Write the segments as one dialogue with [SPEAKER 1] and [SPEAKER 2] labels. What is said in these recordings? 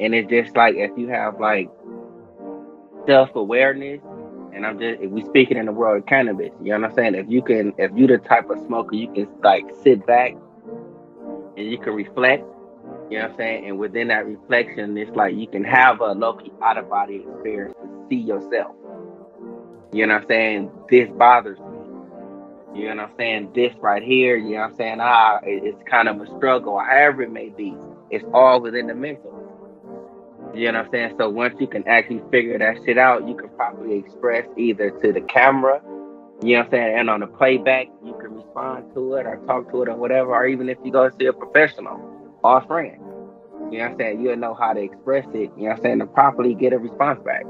[SPEAKER 1] And it's just like if you have like self-awareness, and if we speaking in the world of cannabis, you know what I'm saying? If you the type of smoker, you can like sit back and you can reflect, you know what I'm saying? And within that reflection, it's like you can have a low-key out-of-body experience to see yourself. You know what I'm saying? This bothers me. You know what I'm saying? This right here, you know what I'm saying? It's kind of a struggle, or however it may be. It's all within the mental. You know what I'm saying? So once you can actually figure that shit out, you can properly express either to the camera, you know what I'm saying, and on the playback, you can respond to it or talk to it or whatever, or even if you go see a professional or a friend, you know what I'm saying, you'll know how to express it, you know what I'm saying, to properly get a response back.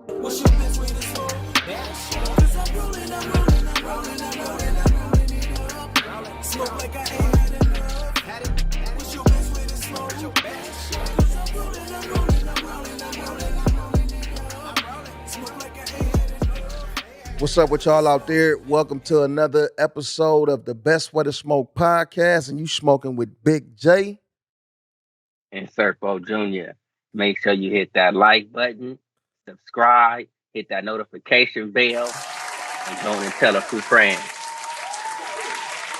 [SPEAKER 2] What's your best way to smoke? Cause I'm rolling, I'm rolling, I'm rolling, I'm rolling, I'm rolling it up. Smoke like I ain't had enough. What's your best way to smoke? Cause I'm rolling, I'm rolling, I'm rolling, I'm rolling, I'm rolling it up. Smoke like I ain't had enough.
[SPEAKER 3] What's up with y'all out there? Welcome to another episode of the Best Way to Smoke podcast, and you smoking with Big J.
[SPEAKER 1] And Serpo Jr., make sure you hit that like button, subscribe, hit that notification bell, and go and tell a few friends.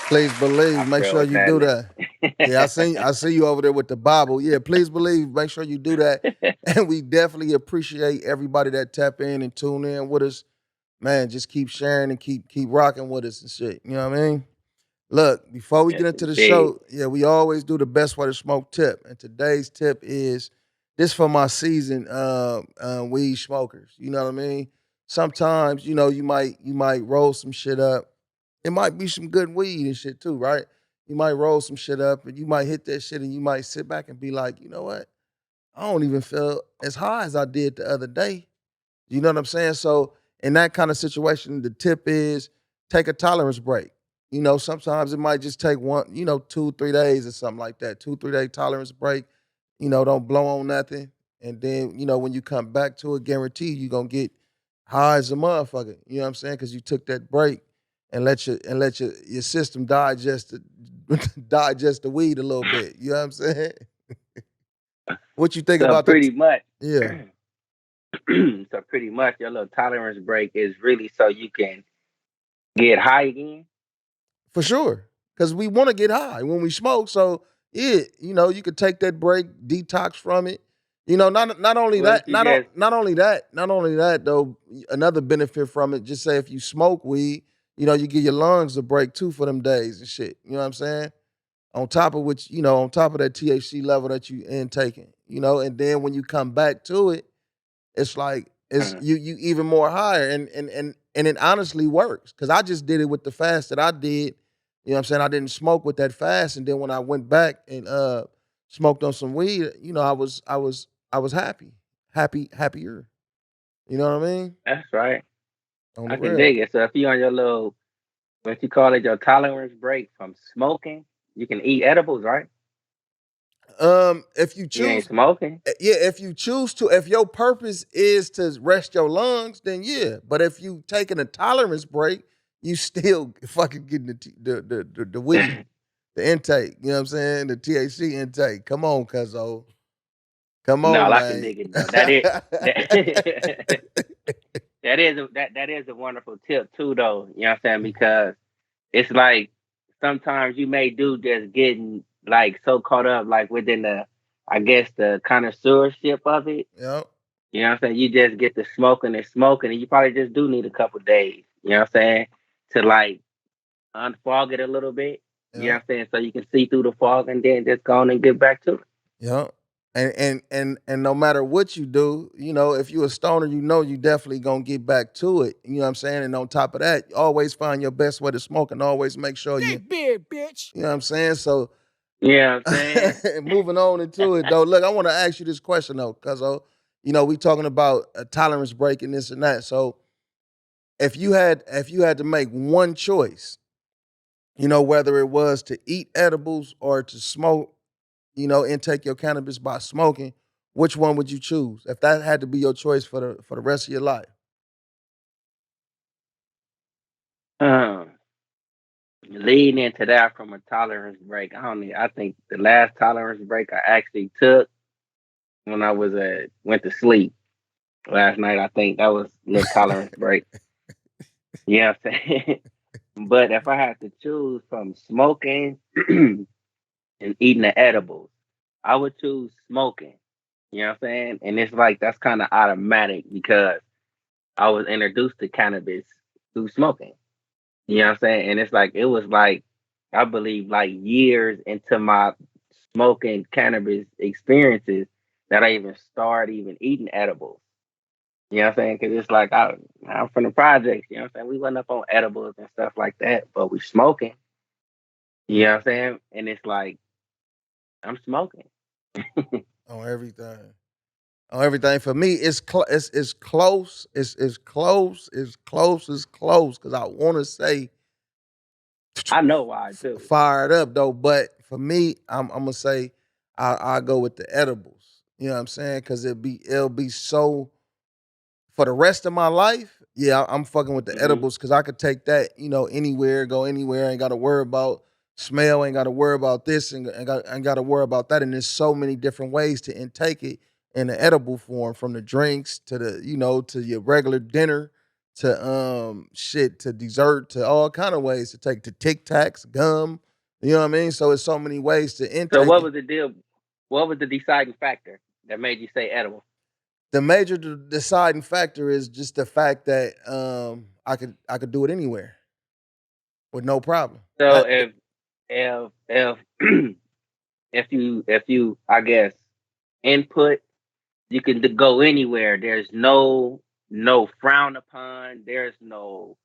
[SPEAKER 3] Please believe,
[SPEAKER 1] I
[SPEAKER 3] make
[SPEAKER 1] feel
[SPEAKER 3] sure
[SPEAKER 1] with
[SPEAKER 3] you do that.
[SPEAKER 1] that.
[SPEAKER 3] Yeah, I see you over there with the Bible. Yeah, please believe, make sure you do that. And we definitely appreciate everybody that tap in and tune in with us. Man, just keep sharing and keep rocking with us and shit. You know what I mean? Look, before we
[SPEAKER 1] Yes,
[SPEAKER 3] get into the
[SPEAKER 1] indeed.
[SPEAKER 3] show, yeah, we always do the best way to smoke tip. And today's tip is this for my seasoned weed smokers. You know what I mean? Sometimes, you might roll some shit up. It might be some good weed and shit too, right? You might roll some shit up and you might hit that shit and you might sit back and be like, you know what? I don't even feel as high as I did the other day. You know what I'm saying? So in that kind of situation, the tip is take a tolerance break. Sometimes it might just take 2, 3 days or something like that. 2, 3 day tolerance break. Don't blow on nothing. And then, when you come back to it, guarantee you're gonna get high as a motherfucker. You know what I'm saying? Because you took that break and let your system digest digest the weed a little bit. You know what I'm saying? What you think
[SPEAKER 1] So
[SPEAKER 3] about the
[SPEAKER 1] pretty much,
[SPEAKER 3] yeah.
[SPEAKER 1] so pretty much, your little tolerance break is really so you can get high again.
[SPEAKER 3] For sure. Because we want to get high when we smoke. So yeah, you could take that break, detox from it. Not only
[SPEAKER 1] What if
[SPEAKER 3] that,
[SPEAKER 1] you just
[SPEAKER 3] not only that though, another benefit from it, just say if you smoke weed, you give your lungs a break too for them days and shit. You know what I'm saying? On top of which, on top of that THC level that you intaking, and then when you come back to it, it's like it's you even more higher and it honestly works because I just did it with the fast that I did. You know what I'm saying? I didn't smoke with that fast, and then when I went back and smoked on some weed, I was happier. You know what I mean?
[SPEAKER 1] that's right.
[SPEAKER 3] On the
[SPEAKER 1] I can
[SPEAKER 3] real.
[SPEAKER 1] dig it. So if you on your little, what you call it, your tolerance break from smoking, you can eat edibles, right?
[SPEAKER 3] If you
[SPEAKER 1] You ain't
[SPEAKER 3] choose,
[SPEAKER 1] smoking.
[SPEAKER 3] yeah, if you choose to, if your purpose is to rest your lungs, then yeah. But if you taking a tolerance break, you still fucking getting the weed, the intake. You know what I'm saying? The THC intake. Come on, cuzzo. Come
[SPEAKER 1] No,
[SPEAKER 3] on,
[SPEAKER 1] I can
[SPEAKER 3] man.
[SPEAKER 1] dig it though. That that is a wonderful tip too, though. You know what I'm saying? Because it's like sometimes you may do just getting like so caught up like within the, I guess, the connoisseurship of it.
[SPEAKER 3] Yep.
[SPEAKER 1] You know what I'm saying? You just get to smoking, and you probably just do need a couple days. You know what I'm saying? To like unfog it a little bit. You know what
[SPEAKER 3] Yep.
[SPEAKER 1] I'm saying? So you can see through the fog and then just go on and get back to it.
[SPEAKER 3] Yep. And no matter what you do, if you a stoner, you definitely gonna get back to it. You know what I'm saying? And on top of that, always find your best way to smoke and always make sure you
[SPEAKER 2] Big bitch.
[SPEAKER 3] you know what I'm saying? So
[SPEAKER 1] You know what I'm saying?
[SPEAKER 3] moving on into it though. Look, I want to ask you this question though, because we talking about a tolerance break and this and that. So if you had to make one choice, whether it was to eat edibles or to smoke, intake your cannabis by smoking, which one would you choose? If that had to be your choice for the rest of your life.
[SPEAKER 1] um, Leading into that from a tolerance break, I think the last tolerance break I actually took when I was went to sleep last night. I think that was a little tolerance break. You know what I'm saying? But if I had to choose from smoking and eating the edibles, I would choose smoking. You know what I'm saying? And it's like that's kind of automatic because I was introduced to cannabis through smoking. You know what I'm saying? And it's like it was like I believe like years into my smoking cannabis experiences that I even started even eating edibles. You know what I'm saying? Because it's like I'm from the projects. You know what I'm saying? We went up on edibles and stuff like that, but we smoking. You know what I'm saying? And it's like I'm smoking.
[SPEAKER 3] On everything. On everything. For me, it's close. It's close. It's close. It's close. Because I want to say
[SPEAKER 1] I know why too.
[SPEAKER 3] fired up though, but for me, I'm gonna say I go with the edibles. You know what I'm saying? Because it'll be so for the rest of my life, yeah, I'm fucking with the
[SPEAKER 1] Hmm.
[SPEAKER 3] edibles because I could take that, anywhere, go anywhere. Ain't got to worry about smell. Ain't got to worry about this, and ain't got to worry about that. And there's so many different ways to intake it in the edible form, from the drinks to to your regular dinner, to shit, to dessert, to all kind of ways to take, to Tic Tacs, gum. You know what I mean? So it's so many ways to
[SPEAKER 1] So
[SPEAKER 3] intake
[SPEAKER 1] what
[SPEAKER 3] it.
[SPEAKER 1] was the deal? What was the deciding factor that made you say edible?
[SPEAKER 3] The major deciding factor is just the fact that I could do it anywhere with no problem.
[SPEAKER 1] So
[SPEAKER 3] That
[SPEAKER 1] if if you I guess input, you can go anywhere. There's no frown upon. There's no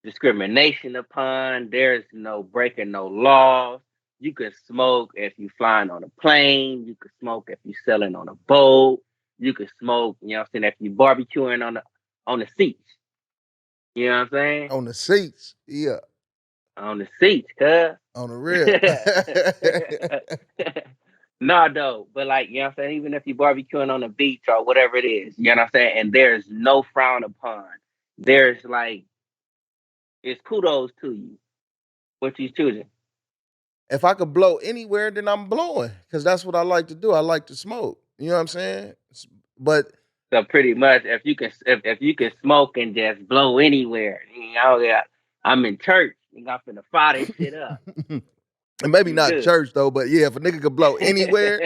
[SPEAKER 1] discrimination upon. There's no breaking no laws. You can smoke if you flying on a plane. You can smoke if you sailing on a boat. You can smoke, you know what I'm saying, if you barbecuing on the seats. You know what I'm saying?
[SPEAKER 3] on the seats, yeah,
[SPEAKER 1] On the seats, cuz.
[SPEAKER 3] on the real.
[SPEAKER 1] No, though, but like, you know what I'm saying? Even if you barbecuing on the beach or whatever it is, you know what I'm saying? And there's no frown upon. There's like, it's kudos to you. What you choosing?
[SPEAKER 3] If I could blow anywhere, then I'm blowing because that's what I like to do. I like to smoke. You know what I'm saying? But
[SPEAKER 1] So pretty much, if you can smoke and just blow anywhere, you know, yeah, I'm in church. I'm finna fire this shit up.
[SPEAKER 3] and maybe
[SPEAKER 1] You
[SPEAKER 3] not
[SPEAKER 1] good?
[SPEAKER 3] church though. But yeah, if a nigga could blow anywhere,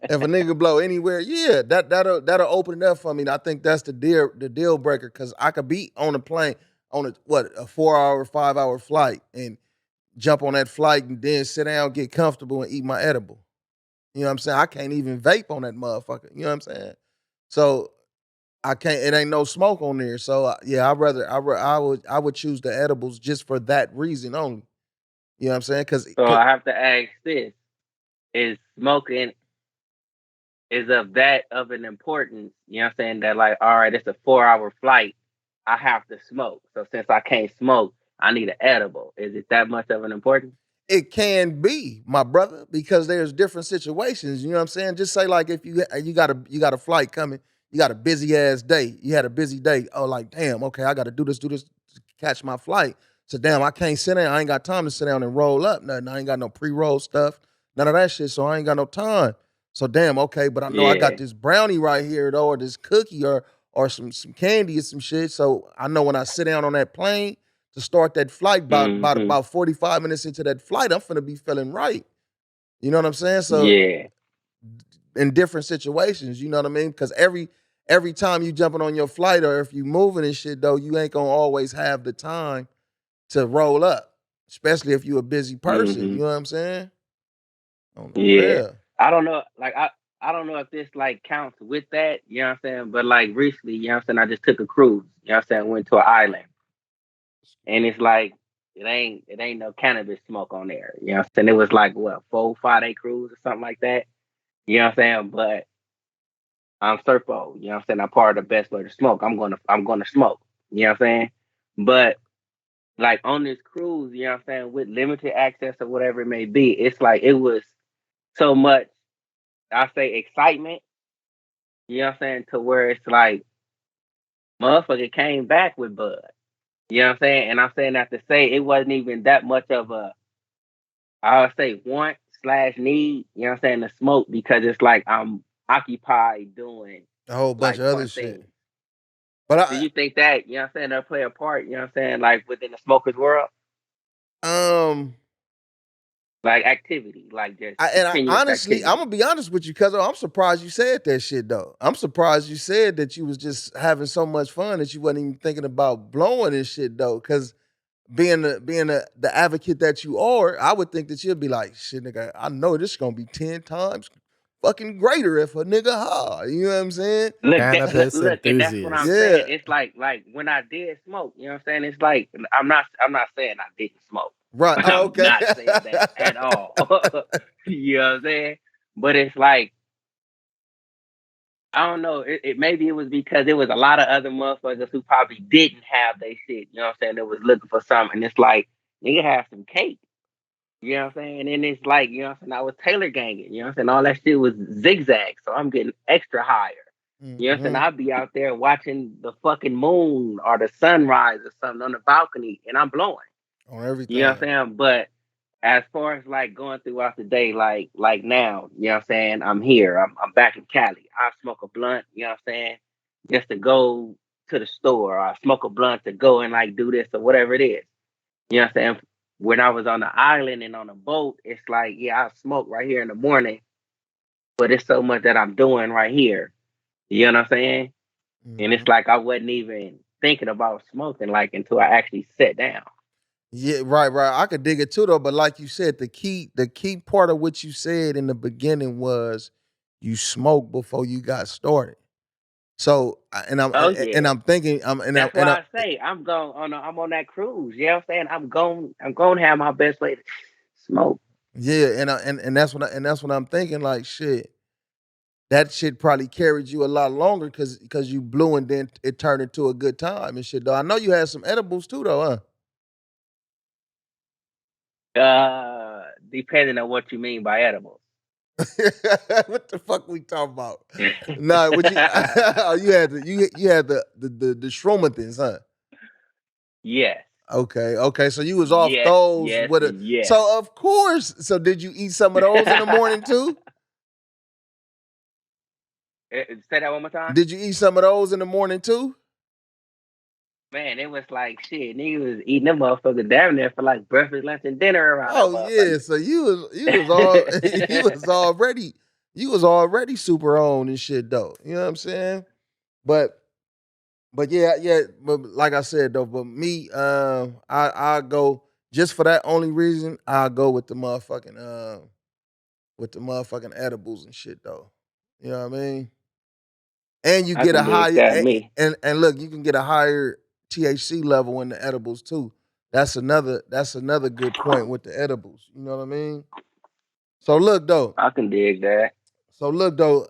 [SPEAKER 3] if a nigga could blow anywhere, yeah, that'll open it up for me. And I think that's the deal breaker because I could be on a plane on a 4 hour, 5 hour flight and jump on that flight and then sit down, get comfortable, and eat my edible. You know what I'm saying? I can't even vape on that motherfucker. You know what I'm saying? So I can't. It ain't no smoke on there. So yeah, I would choose the edibles just for that reason only. You know what I'm saying? Because
[SPEAKER 1] So I have to ask this: is smoking is of that of an importance? You know what I'm saying? That like, all right, it's a 4 hour flight. I have to smoke. So since I can't smoke, I need an edible. Is it that much of an importance?
[SPEAKER 3] it can be, my brother, because there's different situations. You know what I'm saying? Just say like if you got a flight coming, you got a busy ass day. You had a busy day. Oh, like damn, okay, I got to do this to catch my flight. So damn, I can't sit down. I ain't got time to sit down and roll up nothing. I ain't got no pre-roll stuff, none of that shit. So I ain't got no time. So damn, okay, but I know I got
[SPEAKER 1] Yeah.
[SPEAKER 3] this brownie right here though, or this cookie, or some candy or some shit. So I know when I sit down on that plane to start that flight, about about
[SPEAKER 1] Hmm.
[SPEAKER 3] about 45 minutes into that flight, I'm finna be feeling right. You know what I'm saying? So
[SPEAKER 1] Yeah.
[SPEAKER 3] in different situations, you know what I mean? Because every time you jumping on your flight or if you moving and shit though, you ain't gonna always have the time to roll up, especially if you a busy person.
[SPEAKER 1] Hmm.
[SPEAKER 3] You know what I'm saying? On the
[SPEAKER 1] Yeah.
[SPEAKER 3] real.
[SPEAKER 1] I don't know. Like I don't know if this like counts with that. You know what I'm saying? But like recently, you know what I'm saying, I just took a cruise. You know what I'm saying? Went to an island. And it's like it ain't no cannabis smoke on there. You know what I'm saying? It was like what, 4 5 day cruise or something like that. You know what I'm saying? But I'm Serpo, you know what I'm saying? I'm part of the best way to smoke. I'm gonna smoke. You know what I'm saying? But like on this cruise, you know what I'm saying, with limited access or whatever it may be, it's like it was so much, I say, excitement, you know what I'm saying, to where it's like motherfucker came back with bud. You know what I'm saying? And I'm saying that to say it wasn't even that much of a, I would say, want slash need, you know what I'm saying, to smoke because it's like occupied doing
[SPEAKER 3] A whole bunch
[SPEAKER 1] like
[SPEAKER 3] of other
[SPEAKER 1] fun
[SPEAKER 3] shit.
[SPEAKER 1] things.
[SPEAKER 3] But
[SPEAKER 1] Do you think that, they'll play a part, like within the smokers world?
[SPEAKER 3] um
[SPEAKER 1] Like activity, like just
[SPEAKER 3] I
[SPEAKER 1] continuous
[SPEAKER 3] honestly, I'm
[SPEAKER 1] activity.
[SPEAKER 3] gonna be honest with you, cuz I'm surprised you said that shit though. I'm surprised you said that you was just having so much fun that you wasn't even thinking about blowing this shit though. Cause being the advocate that you are, I would think that you'd be like, shit, nigga, I know this is gonna be 10 times fucking greater if a nigga ha. You know what I'm saying?
[SPEAKER 1] Look,
[SPEAKER 4] Cannabis
[SPEAKER 1] look, and that's what I'm
[SPEAKER 4] enthusiast.
[SPEAKER 1] saying.
[SPEAKER 3] Yeah.
[SPEAKER 1] It's like when I did smoke, you know what I'm saying? It's like I'm not saying I didn't smoke.
[SPEAKER 3] Right. Oh,
[SPEAKER 1] I'm
[SPEAKER 3] okay.
[SPEAKER 1] not saying that at all. You know what I'm saying? But it's like I don't know. Maybe it was because it was a lot of other motherfuckers who probably didn't have they shit. You know what I'm saying? That was looking for something. And it's like nigga have some cake. You know what I'm saying? And it's like, you know what I'm saying? I was Taylor ganging. You know what I'm saying? All that shit was zigzag. So I'm getting extra higher. You know what I'm saying?
[SPEAKER 3] Hmm.
[SPEAKER 1] I'd be out there watching the fucking moon or the sunrise or something on the balcony and I'm blowing.
[SPEAKER 3] On
[SPEAKER 1] You know what
[SPEAKER 3] everything.
[SPEAKER 1] I'm saying? But as far as like going throughout the day, like now, you know what I'm saying? I'm here. I'm back in Cali. I smoke a blunt, you know what I'm saying? Just to go to the store, or I smoke a blunt to go and like do this or whatever it is. You know what I'm saying? When I was on the island and on a boat, it's like, yeah, I smoke right here in the morning, but it's so much that I'm doing right here. You know what I'm saying? And
[SPEAKER 3] Hmm.
[SPEAKER 1] it's like I wasn't even thinking about smoking like until I actually sat down.
[SPEAKER 3] Yeah, right, right. I could dig it too though, but like you said, the key part of what you said in the beginning was you smoked before you got started. So and I'm
[SPEAKER 1] Oh
[SPEAKER 3] and
[SPEAKER 1] yeah.
[SPEAKER 3] I'm thinking
[SPEAKER 1] That's why I say I'm on that cruise. You know what I'm saying? I'm going to have my best way to smoke.
[SPEAKER 3] yeah, and that's what I'm thinking. Like shit, that shit probably carried you a lot longer because you blew and then it turned into a good time and shit. Though I know you had some edibles too, though,
[SPEAKER 1] Depending on what you mean by edibles.
[SPEAKER 3] huh? What the fuck we talking about? Nah, would you? Oh, you had the Shroomathins, huh?
[SPEAKER 1] Yes.
[SPEAKER 3] Okay. So you was off
[SPEAKER 1] Yes,
[SPEAKER 3] those
[SPEAKER 1] yes,
[SPEAKER 3] with a.
[SPEAKER 1] yes.
[SPEAKER 3] So of course. So did you eat some of those in the morning too?
[SPEAKER 1] Say that one more time.
[SPEAKER 3] Did you eat some of those in the morning too?
[SPEAKER 1] Man, it was like shit. Niggas was eating them motherfuckers down there for like breakfast, lunch, and dinner around that
[SPEAKER 3] Oh yeah. So you was all you was already super on and shit though. You know what I'm saying? But yeah. But like I said though, but me, I go just for that only reason. I go with the motherfucking edibles and shit though. You know what I mean? And you
[SPEAKER 1] I
[SPEAKER 3] get a
[SPEAKER 1] can dig
[SPEAKER 3] higher
[SPEAKER 1] that. Me.
[SPEAKER 3] and look, you can get a higher THC level in the edibles too. That's another good point with the edibles. You know what I mean? So look though.
[SPEAKER 1] I can dig that.
[SPEAKER 3] So look though.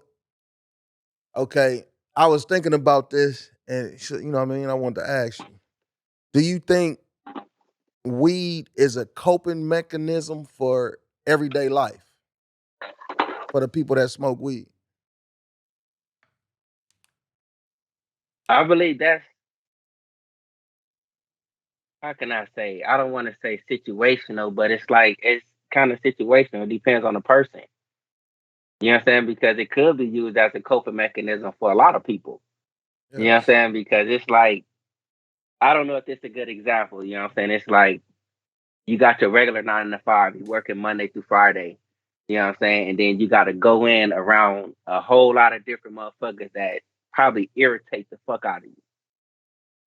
[SPEAKER 3] Okay, I was thinking about this, and you know what I mean. I wanted to ask you: do you think weed is a coping mechanism for everyday life for the people that smoke weed?
[SPEAKER 1] I believe that's how can I say? I don't want to say situational, but it's like it's kind of situational. It depends on the person. You know what I'm saying? Because it could be used as a coping mechanism for a lot of people. You know what I'm
[SPEAKER 3] Yes.
[SPEAKER 1] saying? Because it's like I don't know if this is a good example. You know what I'm saying? It's like you got your regular 9 to 5, you working Monday through Friday. You know what I'm saying? And then you got to go in around a whole lot of different motherfuckers that probably irritate the fuck out of you.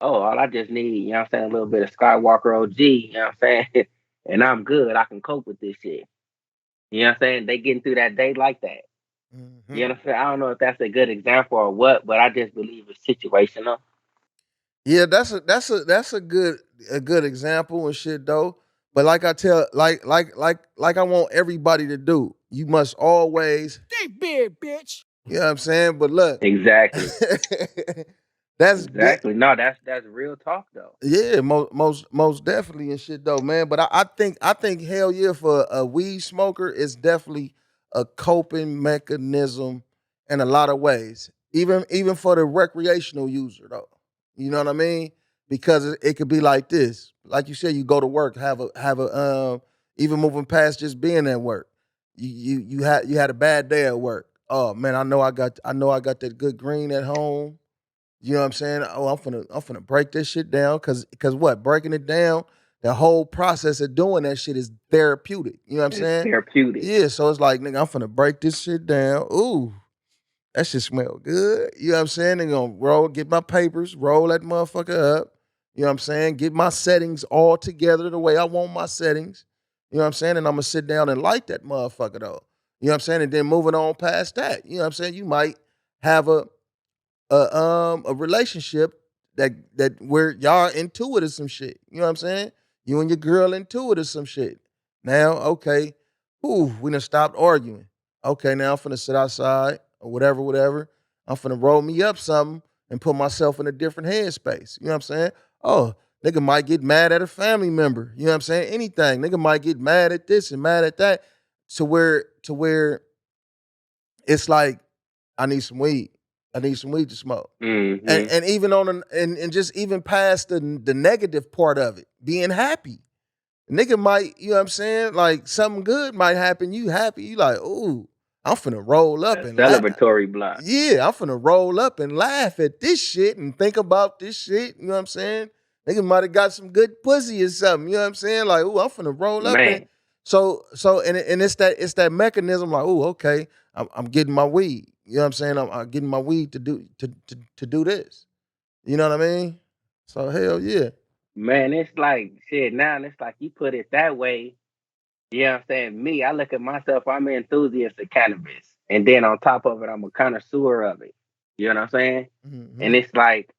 [SPEAKER 1] Oh, all I just need, you know what I'm saying, a little bit of Skywalker OG, you know what I'm saying? And I'm good. I can cope with this shit. You know what I'm saying? They getting through that day like that. You know
[SPEAKER 3] Hmm.
[SPEAKER 1] what I'm saying? I don't know if that's a good example or what, but I just believe it's situational.
[SPEAKER 3] Yeah, that's a good example and shit though. But like I tell like I want everybody to do, you must always
[SPEAKER 2] They big, bitch.
[SPEAKER 3] you know what I'm saying? But look,
[SPEAKER 1] Exactly.
[SPEAKER 3] that's good.
[SPEAKER 1] Exactly. No, that's real talk though.
[SPEAKER 3] Yeah, most definitely and shit though, man. But I think hell yeah for a weed smoker is definitely a coping mechanism in a lot of ways. Even for the recreational user though. You know what I mean? Because it could be like this. Like you said, you go to work, have a even moving past just being at work. You had a bad day at work. oh man, I know I got that good green at home. You know what I'm saying? Oh, I'm finna break this shit down because what? Breaking it down, the whole process of doing that shit is therapeutic. You know what I'm
[SPEAKER 1] It's
[SPEAKER 3] saying?
[SPEAKER 1] therapeutic.
[SPEAKER 3] Yeah, so it's like, nigga, I'm finna break this shit down. Ooh, that shit smell good. You know what I'm saying? They gonna get my papers, roll that motherfucker up. You know what I'm saying? Get my settings all together the way I want my settings. You know what I'm saying? And I'm gonna sit down and light that motherfucker though. You know what I'm saying? And then moving on past that. You know what I'm saying? You might have a relationship that where y'all into it or some shit. You know what I'm saying? You and your girl into it or some shit. Now, okay, ooh, we done stopped arguing. Okay, now I'm finna sit outside or whatever, whatever. I'm finna roll me up something and put myself in a different headspace. You know what I'm saying? Oh, nigga might get mad at a family member. You know what I'm saying? Anything. Nigga might get mad at this and mad at that to where it's like, I need some weed. I need some weed to smoke. And
[SPEAKER 1] Mm-hmm.
[SPEAKER 3] and even on and just even past the negative part of it, being happy. Nigga might, you know what I'm saying? Like something good might happen, you happy, you like, ooh, I'm finna roll up
[SPEAKER 1] A
[SPEAKER 3] and laugh.
[SPEAKER 1] celebratory blunt.
[SPEAKER 3] Yeah, I'm finna roll up and laugh at this shit and think about this shit. You know what I'm saying? Nigga might have got some good pussy or something. You know what I'm saying? Like, ooh, I'm finna roll up and
[SPEAKER 1] Man,
[SPEAKER 3] and it's that mechanism. Like, ooh, okay, I'm getting my weed. You know what I'm saying? I'm getting my weed to do this. You know what I mean? So hell yeah.
[SPEAKER 1] man, it's like shit now. It's like you put it that way. You know what I'm saying? Me, I look at myself, I'm an enthusiast of cannabis. And then on top of it, I'm a connoisseur of it. You know what I'm saying?
[SPEAKER 3] Hmm.
[SPEAKER 1] And it's like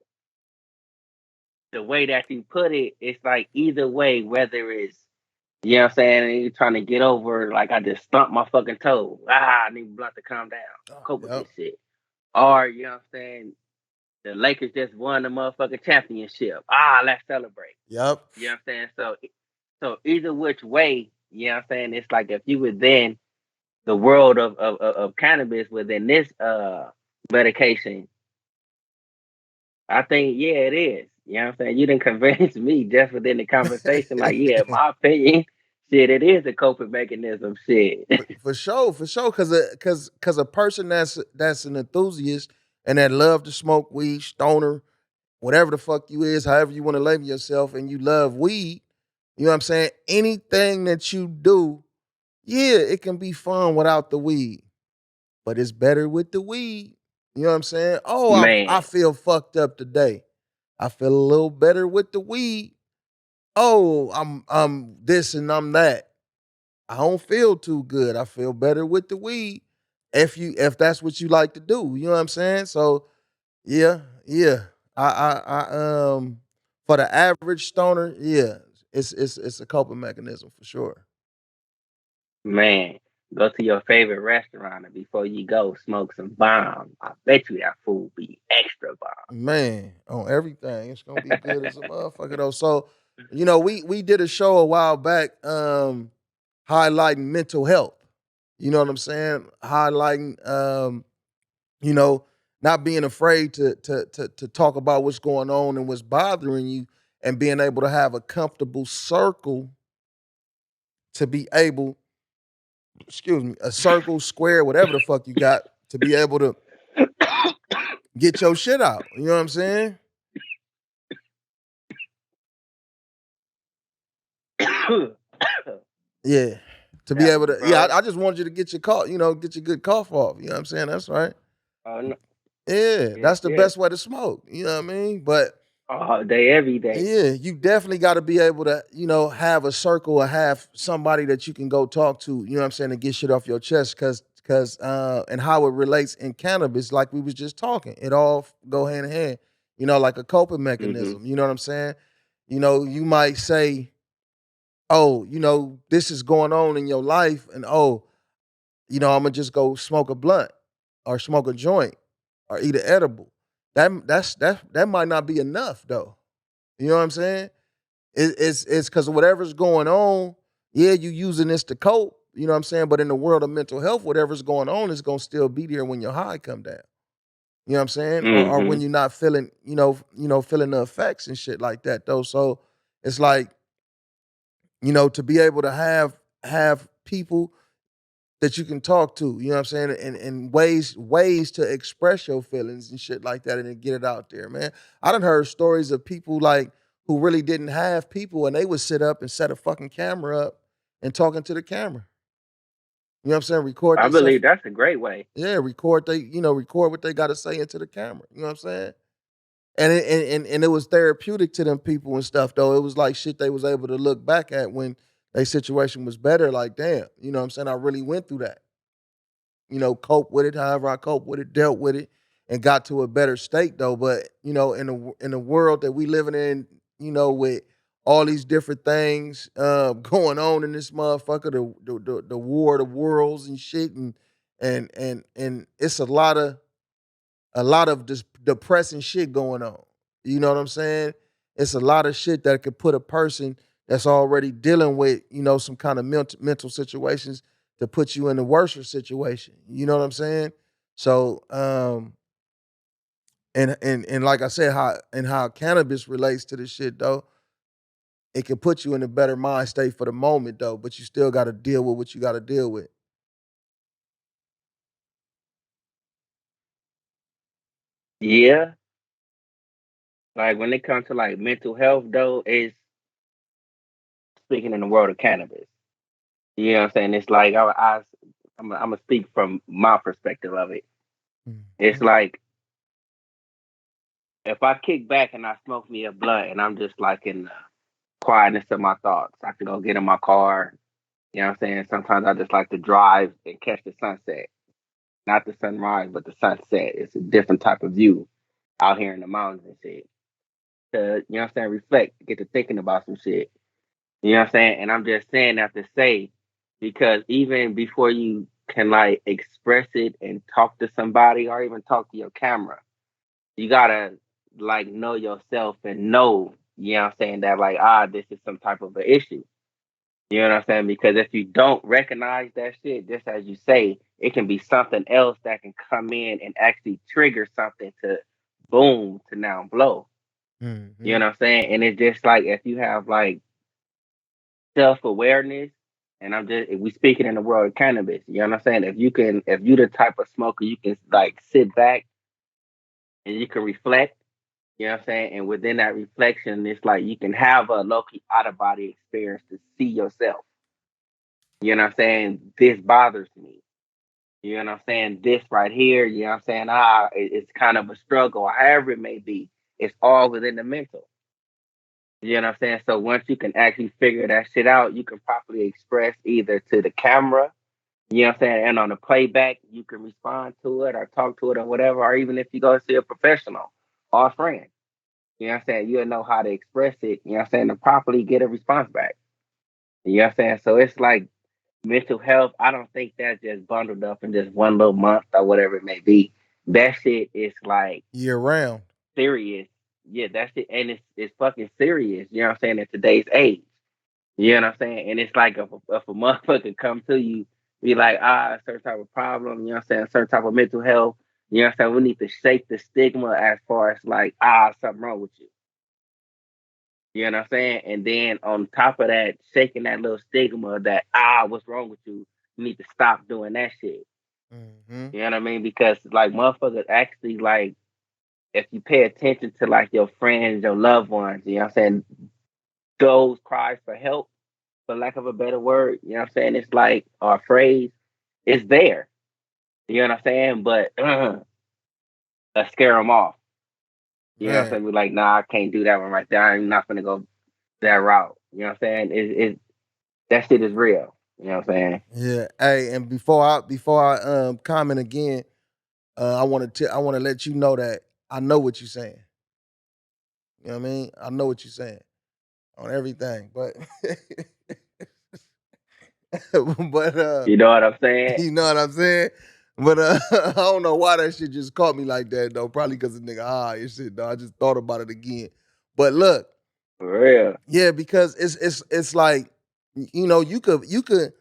[SPEAKER 1] the way that you put it, it's like either way, whether it's, you know what I'm saying, and you're trying to get over, like I just stumped my fucking toe. I need blunt to calm down.
[SPEAKER 3] Oh,
[SPEAKER 1] Cope with
[SPEAKER 3] yep.
[SPEAKER 1] this shit. Or, you know what I'm saying, the Lakers just won the motherfucking championship. Let's celebrate.
[SPEAKER 3] Yep.
[SPEAKER 1] You know what I'm saying? So either which way, you know what I'm saying, it's like if you were then the world of cannabis within this medication, I think yeah, it is. You know what I'm saying? You didn't convince me just within the conversation. Like, yeah, in my opinion, shit, it is a coping mechanism. Shit.
[SPEAKER 3] For sure, for sure. Cause a person that's an enthusiast and that love to smoke weed, stoner, whatever the fuck you is, however you want to label yourself, and you love weed, you know what I'm saying? Anything that you do, yeah, it can be fun without the weed, but it's better with the weed. You know what I'm saying? Oh, I
[SPEAKER 1] Man,
[SPEAKER 3] feel fucked up today. I feel a little better with the weed. Oh, I'm this and I'm that. I don't feel too good. I feel better with the weed. If that's what you like to do, you know what I'm saying? So yeah, yeah. I for the average stoner, yeah, it's a coping mechanism for sure.
[SPEAKER 1] man, go to your favorite restaurant and before you go, smoke some bomb. I bet you that food be extra
[SPEAKER 3] Man, on everything. It's gonna be good as a motherfucker though. So, we did a show a while back, highlighting mental health. You know what I'm saying? Highlighting you know, not being afraid to talk about what's going on and what's bothering you, and being able to have a comfortable circle to be able, excuse me, a circle, square, whatever the fuck you got, to be able to get your shit out. You know what I'm saying?
[SPEAKER 1] bomb.
[SPEAKER 3] Yeah. To be
[SPEAKER 1] Yeah,
[SPEAKER 3] able to, yeah,
[SPEAKER 1] bro.
[SPEAKER 3] I just wanted you to get your cough, get your good cough off. You know what I'm saying? That's right.
[SPEAKER 1] No,
[SPEAKER 3] Yeah,
[SPEAKER 1] yeah,
[SPEAKER 3] that's the
[SPEAKER 1] yeah.
[SPEAKER 3] best way to smoke. You know what I mean? But
[SPEAKER 1] All day, every day.
[SPEAKER 3] yeah, you definitely got to be able to, have a circle or have somebody that you can go talk to, you know what I'm saying, to get shit off your chest, and how it relates in cannabis, like we was just talking. It all go hand in hand, like a coping
[SPEAKER 1] Hmm.
[SPEAKER 3] mechanism. You know what I'm saying? You might say, oh, this is going on in your life, and oh, I'm gonna just go smoke a blunt or smoke a joint or eat an edible. That might not be enough though. You know what I'm saying? It's because whatever's going on, yeah, you using this to cope, you know what I'm saying? But in the world of mental health, whatever's going on is gonna still be there when your high come down. You know what I'm saying? Or when
[SPEAKER 1] Hmm.
[SPEAKER 3] you're not feeling, feeling the effects and shit like that though. So it's like, to be able to have people that you can talk to, you know what I'm saying? And ways to express your feelings and shit like that and then get it out there, man. I done heard stories of people like who really didn't have people and they would sit up and set a fucking camera up and talking to the camera. You know what I'm saying? Record
[SPEAKER 1] I
[SPEAKER 3] themselves.
[SPEAKER 1] believe that's a great way.
[SPEAKER 3] Yeah, record what they gotta say into the camera. You know what I'm saying? And it was therapeutic to them people and stuff, though. It was like shit they was able to look back at when their situation was better. Like, damn, you know what I'm saying? I really went through that. Cope with it, however I cope with it, dealt with it, and got to a better state though. But in the world that we living in, with all these different things going on in this motherfucker, the war of the worlds and shit, and it's a lot of this depressing shit going on. You know what I'm saying? It's a lot of shit that could put a person that's already dealing with, some kind of mental situations to put you in a worse situation. You know what I'm saying? So, and like I said, how cannabis relates to this shit though, it can put you in a better mind state for the moment though, but you still got to deal with what you got to deal with.
[SPEAKER 1] Yeah, like when it comes to like mental health though, is speaking in the world of cannabis. You know what I'm saying? It's like I'm gonna speak from my perspective of it. It's
[SPEAKER 3] Mhm.
[SPEAKER 1] like if I kick back and I smoke me a blunt and I'm just like in the quietness of my thoughts, I can go get in my car. You know what I'm saying? Sometimes I just like to drive and catch the sunset. Not the sunrise, but the sunset. It's a different type of view out here in the mountains and shit. To, you know what I'm saying, reflect, get to thinking about some shit. You know what I'm saying? And I'm just saying that to say, because even before you can like express it and talk to somebody or even talk to your camera, you gotta like know yourself and know, you know what I'm saying, that like, this is some type of an issue. You know what I'm saying? Because if you don't recognize that shit, just as you say, it can be something else that can come in and actually trigger something to boom to now blow. You
[SPEAKER 3] Mhm.
[SPEAKER 1] know what I'm saying? And it's just like if you have like self awareness, and I'm just if we speaking in the world of cannabis, you know what I'm saying? If you the type of smoker, you can like sit back and you can reflect. You know what I'm saying? And within that reflection, it's like you can have a low key out of body experience to see yourself. You know what I'm saying? This bothers me. You know what I'm saying? This right here, you know what I'm saying? It's kind of a struggle, however it may be. It's all within the mental. You know what I'm saying? So once you can actually figure that shit out, you can properly express either to the camera, you know what I'm saying, and on the playback, you can respond to it or talk to it or whatever, or even if you go see a professional or a friend, you know what I'm saying, you'll know how to express it, you know what I'm saying, to properly get a response back. You know what I'm saying? So it's like mental health, I don't think that's just bundled up in just one little month or whatever it may be. That shit is like
[SPEAKER 3] Year round.
[SPEAKER 1] serious. Yeah, that's it. And it's fucking serious, you know what I'm saying, in today's age. You know what I'm saying? And it's like if a motherfucker come to you, be like, a certain type of problem, you know what I'm saying, a certain type of mental health, you know what I'm saying? We need to shake the stigma as far as like, something wrong with you. You know what I'm saying? And then on top of that, shaking that little stigma that what's wrong with you? You need to stop doing that shit.
[SPEAKER 3] Mhm.
[SPEAKER 1] You know what I mean? Because like motherfuckers actually like if you pay attention to like your friends, your loved ones, you know what I'm saying, those cries for help, for lack of a better word, you know what I'm saying? It's like or phrase, it's there. You know what I'm saying? But scare them off. You know what I'm
[SPEAKER 3] Man.
[SPEAKER 1] saying? We're like, nah, I can't do that one right there. I'm not gonna go that route. You know what I'm saying? That shit is real. You know what I'm saying?
[SPEAKER 3] Yeah. Hey, and before I comment again, I want to let you know that I know what you're saying. You know what I mean? I know what you're saying on everything, but but
[SPEAKER 1] You know what I'm saying?
[SPEAKER 3] you know what I'm saying? But I don't know why that shit just caught me like that though. Probably because the nigga high and shit though. I just thought about it again. But look,
[SPEAKER 1] For real.
[SPEAKER 3] yeah, because it's like you could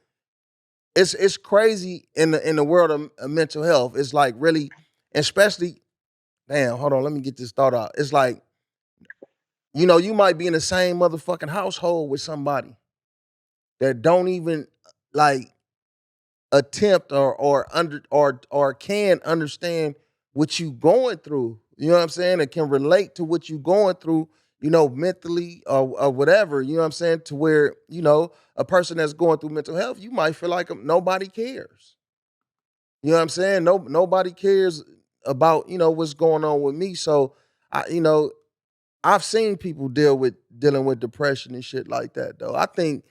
[SPEAKER 3] it's crazy in the world of mental health. It's like really, especially damn, hold on, let me get this thought out. It's like, you might be in the same motherfucking household with somebody that don't even like attempt or can understand what you going through. You know what I'm saying? And can relate to what you going through, mentally or whatever. You know what I'm saying? To where, a person that's going through mental health, you might feel like nobody cares. You know what I'm saying? Nobody cares about, what's going on with me. So I've seen people dealing with depression and shit like that though. I think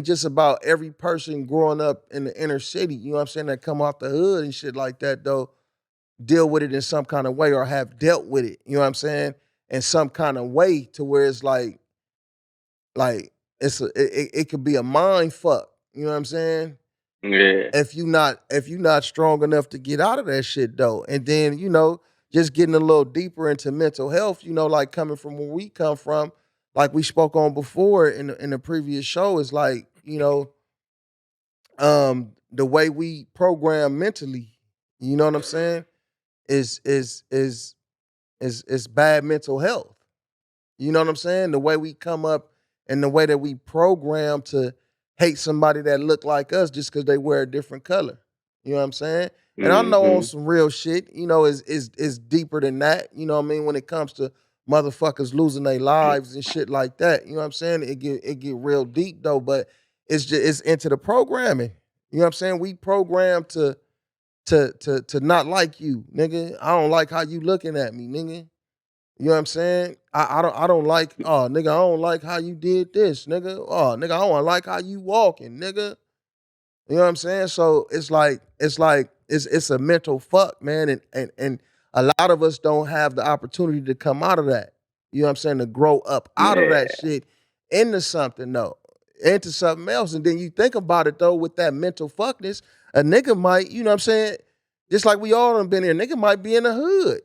[SPEAKER 3] just about every person growing up in the inner city, you know what I'm saying, that come off the hood and shit like that though, deal with it in some kind of way or have dealt with it, you know what I'm saying, in some kind of way to where it's like it could be a mind fuck, you know what I'm saying?
[SPEAKER 1] Yeah.
[SPEAKER 3] If you not strong enough to get out of that shit though. And then, just getting a little deeper into mental health, like coming from where we come from, like we spoke on before in the previous show, is like, the way we program mentally, you know what I'm saying, is bad mental health. You know what I'm saying? The way we come up and the way that we program to hate somebody that look like us just because they wear a different color. You know what I'm saying? And I know on
[SPEAKER 1] Mm-hmm.
[SPEAKER 3] some real shit, is deeper than that. You know what I mean? When it comes to motherfuckers losing their lives and shit like that. You know what I'm saying? It get real deep though, but it's into the programming. You know what I'm saying? We program to not like you, nigga. I don't like how you looking at me, nigga. You know what I'm saying? I don't like, oh nigga, I don't like how you did this, nigga. Oh nigga, I don't like how you walking, nigga. You know what I'm saying? So it's a mental fuck, man. And a lot of us don't have the opportunity to come out of that. You know what I'm saying? To grow up out of that
[SPEAKER 1] Yeah.
[SPEAKER 3] shit into something though. Into something else. And then you think about it though, with that mental fuckness, a nigga might, you know what I'm saying? Just like we all done been here, nigga might be in the hood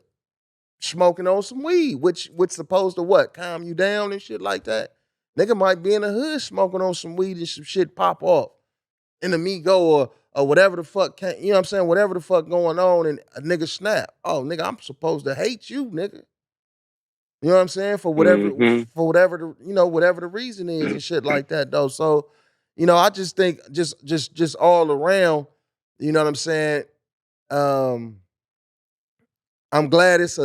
[SPEAKER 3] smoking on some weed, which supposed to what? Calm you down and shit like that. Nigga might be in the hood smoking on some weed and some shit pop off in the Migo or whatever the fuck you know what I'm saying? Whatever the fuck going on and a nigga snap. Oh, nigga, I'm supposed to hate you, nigga. You know what I'm saying? For whatever
[SPEAKER 1] Mm-hmm.
[SPEAKER 3] for whatever whatever the reason is and shit like that though. So, I just think just all around, you know what I'm saying? Um I'm glad it's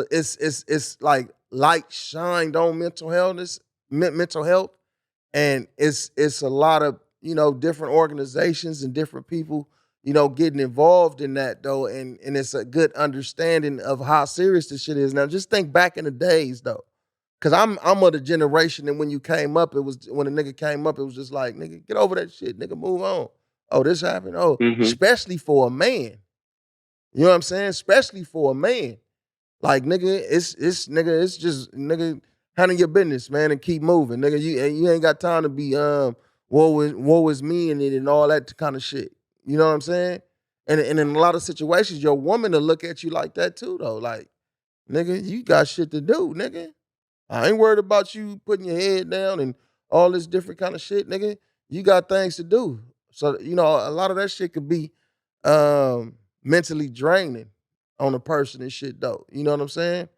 [SPEAKER 3] like light shined on mental health, and it's a lot of different organizations and different people getting involved in that though, and it's a good understanding of how serious this shit is. Now, just think back in the days though, because I'm of the generation, and when you came up, it was when a nigga came up, it was just like, nigga, get over that shit, nigga, move on. Oh, this happened. Oh,
[SPEAKER 1] Mm-hmm.
[SPEAKER 3] especially for a man. You know what I'm saying? Especially for a man. Like nigga, it's just nigga, handle your business, man, and keep moving, nigga. You ain't got time to be woe is me and all that kind of shit. You know what I'm saying? And in a lot of situations, your woman will look at you like that too, though. Like, nigga, you got shit to do, nigga. I ain't worried about you putting your head down and all this different kind of shit, nigga. You got things to do. So, a lot of that shit could be mentally draining on a person and shit though. You know what I'm saying?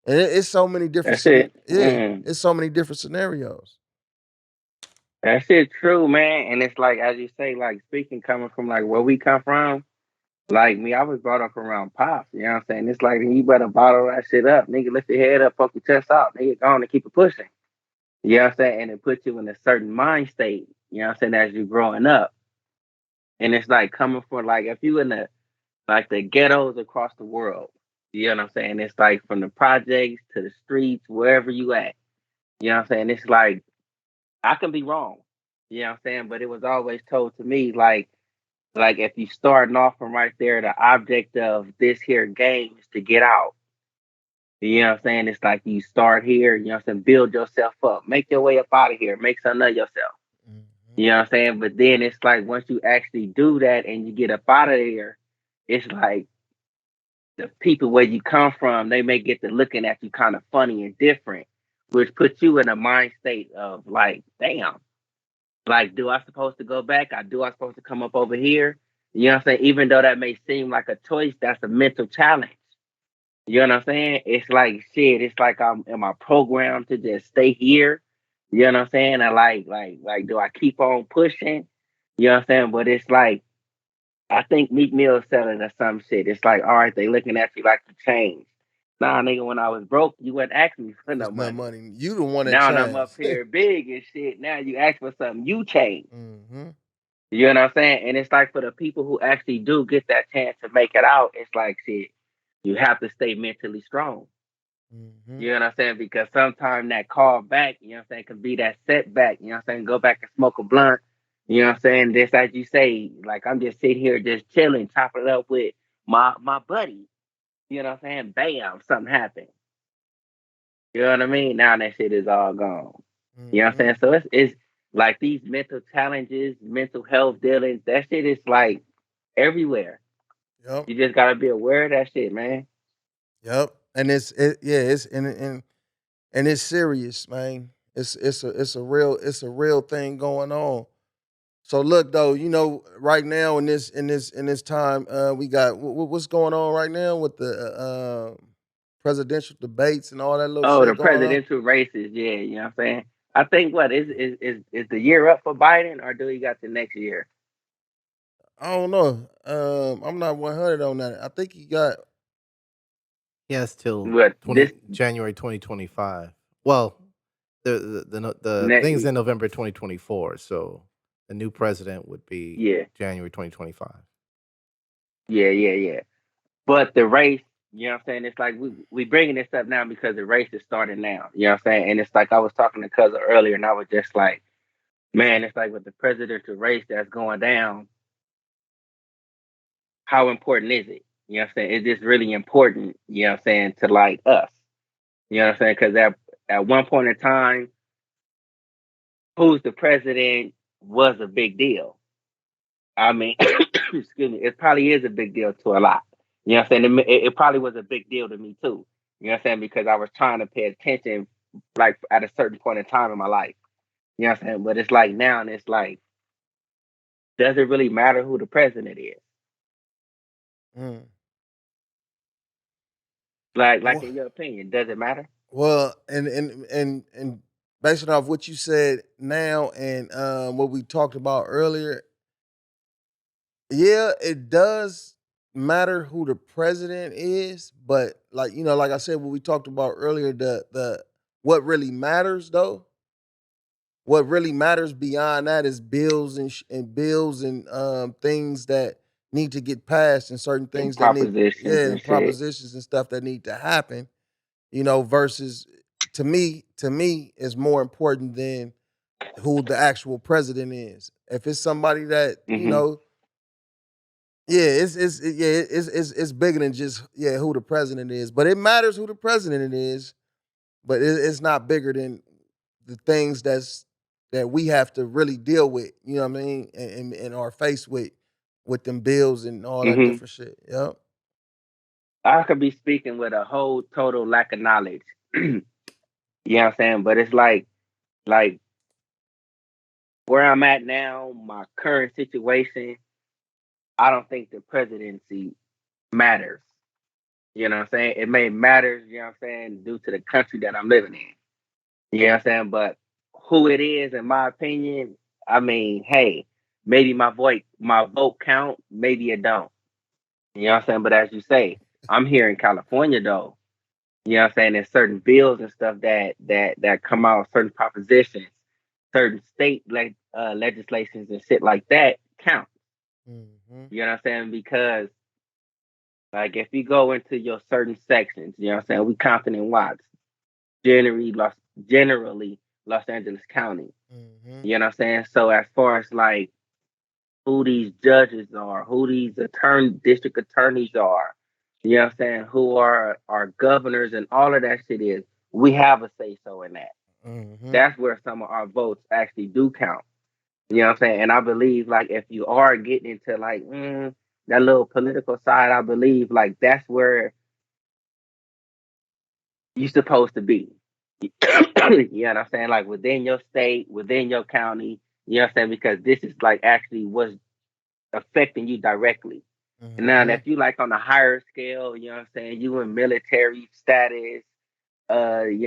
[SPEAKER 3] And it's so many different
[SPEAKER 1] That's it.
[SPEAKER 3] yeah, it's so many different scenarios.
[SPEAKER 1] That shit true, man. And it's like, as you say, like speaking coming from like where we come from, like me, I was brought up around pops. You know what I'm saying? It's like you better bottle that shit up, nigga. Lift your head up, poke your chest out, nigga. Go on and keep it pushing. You know what I'm saying? And it puts you in a certain mind state. You know what I'm saying? As you growing up, and it's like coming from like if you in the like the ghettos across the world. You know what I'm saying? It's like from the projects to the streets, wherever you at. You know what I'm saying? It's like I can be wrong. You know what I'm saying? But it was always told to me like if you starting off from right there, the object of this here game is to get out. You know what I'm saying? It's like you start here, you know what I'm saying, build yourself up, make your way up out of here, make something of yourself.
[SPEAKER 3] Mhm.
[SPEAKER 1] You know what I'm saying? But then it's like once you actually do that and you get up out of there, it's like the people where you come from, they may get to looking at you kind of funny and different, which puts you in a mind state of like, damn, like, do I supposed to go back? Do I supposed to come up over here? You know what I'm saying? Even though that may seem like a choice, that's a mental challenge. You know what I'm saying? It's like shit. It's like am I programmed to just stay here? You know what I'm saying? And like, do I keep on pushing? You know what I'm saying? But it's like I think Meek Mill selling or some shit. It's like, all right, they looking at you like you changed. Nah, nigga, when I was broke, you wouldn't ask me for no
[SPEAKER 3] It's no
[SPEAKER 1] money.
[SPEAKER 3] money. You the one that
[SPEAKER 1] Now I'm up
[SPEAKER 3] changed.
[SPEAKER 1] here big and shit. Now you ask for something, you change.
[SPEAKER 3] hmm
[SPEAKER 1] You know what I'm saying? And it's like for the people who actually do get that chance to make it out, it's like shit. You have to stay mentally strong.
[SPEAKER 3] hmm
[SPEAKER 1] You know what I'm saying? Because sometimes that call back, you know what I'm saying, can be that setback. You know what I'm saying? Go back and smoke a blunt. You know what I'm saying? Just as you say, like I'm just sitting here just chilling, chopping it up with my buddy. You know what I'm saying? Bam, something happened. You know what I mean? Now that shit is all gone. You know what I'm
[SPEAKER 3] hmm
[SPEAKER 1] saying? So it's like these mental challenges, mental health dealings, that shit is like everywhere.
[SPEAKER 3] Yep.
[SPEAKER 1] You just gotta be aware of that shit, man.
[SPEAKER 3] Yep. And it's and it's serious, man. It's a real thing going on. So look though, right now in this time, we got what's going on right now with the presidential debates and all that little
[SPEAKER 1] Oh,
[SPEAKER 3] shit
[SPEAKER 1] the
[SPEAKER 3] going on.
[SPEAKER 1] presidential races, yeah, you know what I'm saying? I think what is the year up for Biden or do he got the next year?
[SPEAKER 3] I don't know. I'm not 100 on that. I think he got.
[SPEAKER 4] He has till
[SPEAKER 1] What this
[SPEAKER 4] 20 January 2025. Well, the
[SPEAKER 1] next
[SPEAKER 4] things in November 2024. So the new president would be
[SPEAKER 1] yeah,
[SPEAKER 4] January 2025.
[SPEAKER 1] yeah. But the race, you know what I'm saying? It's like we bringing this up now because the race is starting now. You know what I'm saying? And it's like I was talking to cousin earlier, and I was just like, man, it's like with the presidential race that's going down, how important is it? You know what I'm saying? Is this really important? You know what I'm saying to like us? You know what I'm saying? Because at one point in time, who's the president was a big deal. I mean, excuse me, it probably is a big deal to a lot. You know what I'm saying? It probably was a big deal to me too. You know what I'm saying? Because I was trying to pay attention like at a certain point in time in my life. You know what I'm saying? But it's like now and it's like, does it really matter who the president is?
[SPEAKER 3] Mm.
[SPEAKER 1] Like
[SPEAKER 3] Well,
[SPEAKER 1] in your opinion, does it matter?
[SPEAKER 3] well, and based off what you said now and what we talked about earlier, yeah, it does matter who the president is, but like I said, what we talked about earlier, the what really matters though, what really matters beyond that is bills and things that need to get passed and certain
[SPEAKER 1] And
[SPEAKER 3] things that need,
[SPEAKER 1] propositions
[SPEAKER 3] yeah,
[SPEAKER 1] and
[SPEAKER 3] and
[SPEAKER 1] shit.
[SPEAKER 3] propositions and stuff that need to happen. Versus to me is more important than who the actual president is. If it's somebody that
[SPEAKER 1] Hmm.
[SPEAKER 3] yeah, it's bigger than just who the president is, but it matters who the president is. But it's not bigger than the things that we have to really deal with. You know what I mean? And are faced with them bills and all that
[SPEAKER 1] Hmm.
[SPEAKER 3] different shit. Yep.
[SPEAKER 1] I could be speaking with a whole total lack of knowledge. You know what I'm saying? But it's like where I'm at now, my current situation, I don't think the presidency matters. You know what I'm saying? It may matter, you know what I'm saying, due to the country that I'm living in. You know what I'm saying? But who it is, in my opinion, I mean, hey, maybe my vote count, maybe it don't. You know what I'm saying? But as you say, I'm here in California though. You know what I'm saying? There's certain bills and stuff that come out, certain propositions, certain state legislations and shit like that count.
[SPEAKER 3] hmm
[SPEAKER 1] You know what I'm saying? Because like if you go into your certain sections, you know what I'm saying, we counting in watts, generally generally Los Angeles County.
[SPEAKER 3] hmm
[SPEAKER 1] You know what I'm saying? So as far as like who these judges are, who these district attorneys are, you know what I'm saying, who are our governors and all of that shit is, we have a say so in that.
[SPEAKER 3] hmm
[SPEAKER 1] That's where some of our votes actually do count. You know what I'm saying? And I believe like if you are getting into like that little political side, I believe like that's where you're supposed to be. You know what I'm saying? Like within your state, within your county, you know what I'm saying? Because this is like actually what's affecting you directly. And now
[SPEAKER 3] hmm
[SPEAKER 1] if you like on a higher scale, you know what I'm saying, you in military status, you